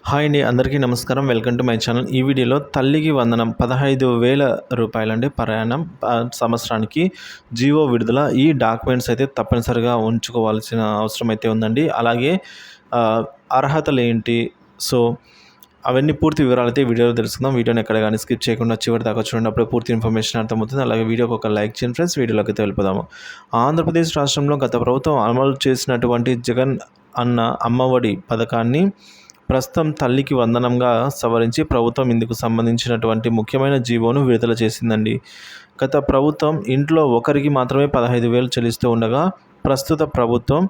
Hi అండి, అందరికీ నమస్కారం. Welcome to my channel. ఈ వీడియోలో తల్లికి వందనం 15,000 రూపాయలండి ప్రయాణం సంవత్సరానికి జీవో విడుదల. ఈ డాక్యుమెంట్స్ అయితే తప్పనిసరిగా ఉంచుకోవాల్సిన అవసరం అయితే ఉందండి. అలాగే అర్హతలు ఏంటి, సో అవన్నీ పూర్తి వివరాలు అయితే వీడియోలో తెలుసుకుందాం. వీడియోని ఎక్కడ కానీ స్కిప్ చేయకుండా చివరి దాకా చూడండి, అప్పుడే పూర్తి ఇన్ఫర్మేషన్ అర్థమవుతుంది. అలాగే వీడియోకి ఒక లైక్ చేయండి ఫ్రెండ్స్. వీడియోలోకి అయితే వెళ్ళిపోదాము. ఆంధ్రప్రదేశ్ రాష్ట్రంలో గత ప్రభుత్వం అమలు చేసినటువంటి జగన్ అన్న అమ్మఒడి పథకాన్ని ప్రస్తుతం తల్లికి వందనంగా సవరించి ప్రభుత్వం ఇందుకు సంబంధించినటువంటి ముఖ్యమైన జీవోను విడుదల చేసిందండి. గత ప్రభుత్వం ఇంట్లో ఒకరికి మాత్రమే 15,000 చెల్లిస్తూ ఉండగా, ప్రస్తుత ప్రభుత్వం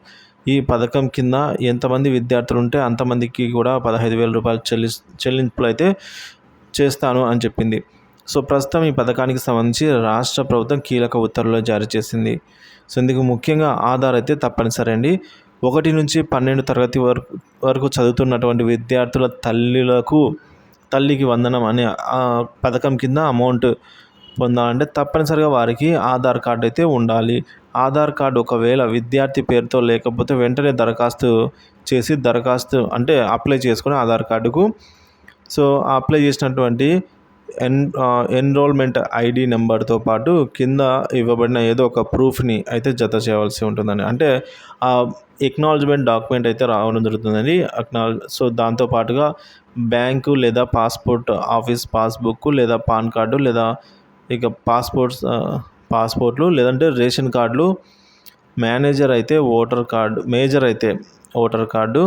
ఈ పథకం కింద ఎంతమంది విద్యార్థులు ఉంటే అంతమందికి కూడా 15,000 రూపాయలు చెల్లింపులు అయితే చేస్తాను అని చెప్పింది. సో ప్రస్తుతం ఈ పథకానికి సంబంధించి రాష్ట్ర ప్రభుత్వం కీలక ఉత్తర్వులు జారీ చేసింది. సో ఇందుకు ముఖ్యంగా ఆధార్ అయితే తప్పనిసరి అండి. 1 నుంచి 12 తరగతి వరకు చదువుతున్నటువంటి విద్యార్థుల తల్లికి వందనం అనే పథకం కింద అమౌంట్ పొందాలంటే తప్పనిసరిగా వారికి ఆధార్ కార్డు అయితే ఉండాలి. ఆధార్ కార్డు ఒకవేళ విద్యార్థి పేరుతో లేకపోతే వెంటనే దరఖాస్తు అంటే అప్లై చేసుకుని ఆధార్ కార్డుకు సో అప్లై చేసినటువంటి ఎన్రోల్మెంట్ ఐడి నెంబర్తో పాటు కింద ఇవ్వబడిన ఏదో ఒక ప్రూఫ్ని అయితే జత చేయవలసి ఉంటుందండి. అంటే ఎక్నాలజ్మెంట్ డాక్యుమెంట్ అయితే రావడం జరుగుతుందండి. సో దాంతోపాటుగా బ్యాంకు లేదా పాస్పోర్ట్ ఆఫీస్ పాస్బుక్ లేదా పాన్ కార్డు లేదా ఇక పాస్పోర్ట్లు లేదంటే రేషన్ కార్డులు, మేజర్ అయితే ఓటర్ కార్డు,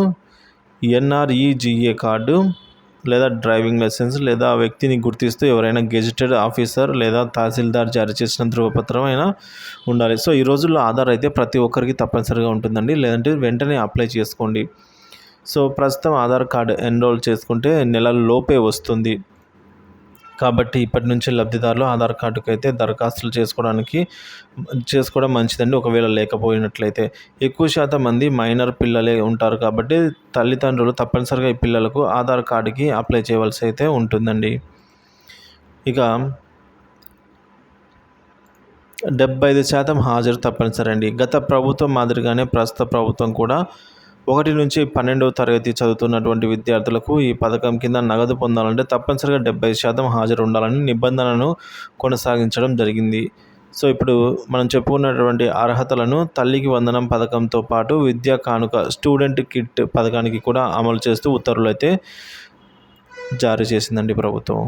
ఎన్ఆర్ఈజీఏ కార్డు లేదా డ్రైవింగ్ లైసెన్స్ లేదా వ్యక్తిని గుర్తిస్తూ ఎవరైనా గెజిటెడ్ ఆఫీసర్ లేదా తహసీల్దార్ జారీ చేసిన ధృవపత్రం అయినా ఉండాలి. సో ఈ రోజుల్లో ఆధార్ అయితే ప్రతి ఒక్కరికి తప్పనిసరిగా ఉంటుందండి. లేదంటే వెంటనే అప్లై చేసుకోండి. సో ప్రస్తుతం ఆధార్ కార్డు ఎన్రోల్ చేసుకుంటే నెలల లోపే వస్తుంది. కాబట్టి ఇప్పటి నుంచి లబ్ధిదారులు ఆధార్ కార్డుకి అయితే దరఖాస్తులు చేసుకోవడం మంచిదండి. ఒకవేళ లేకపోయినట్లయితే ఎక్కువ శాతం మంది మైనర్ పిల్లలే ఉంటారు కాబట్టి తల్లిదండ్రులు తప్పనిసరిగా ఈ పిల్లలకు ఆధార్ కార్డుకి అప్లై చేయవలసి అయితే ఉంటుందండి. ఇక 75% హాజరు తప్పనిసరి అండి. గత ప్రభుత్వం మాదిరిగానే ప్రస్తుత ప్రభుత్వం కూడా 1 నుంచి 12వ తరగతి చదువుతున్నటువంటి విద్యార్థులకు ఈ పథకం కింద నగదు పొందాలంటే తప్పనిసరిగా 70% హాజరు ఉండాలని నిబంధనను కొనసాగించడం జరిగింది. సో ఇప్పుడు మనం చెప్పుకున్నటువంటి అర్హతలను తల్లికి వందనం పథకంతో పాటు విద్యా కానుక స్టూడెంట్ కిట్ పథకానికి కూడా అమలు చేస్తూ ఉత్తర్వులు అయితే జారీ చేసిందండి ప్రభుత్వం.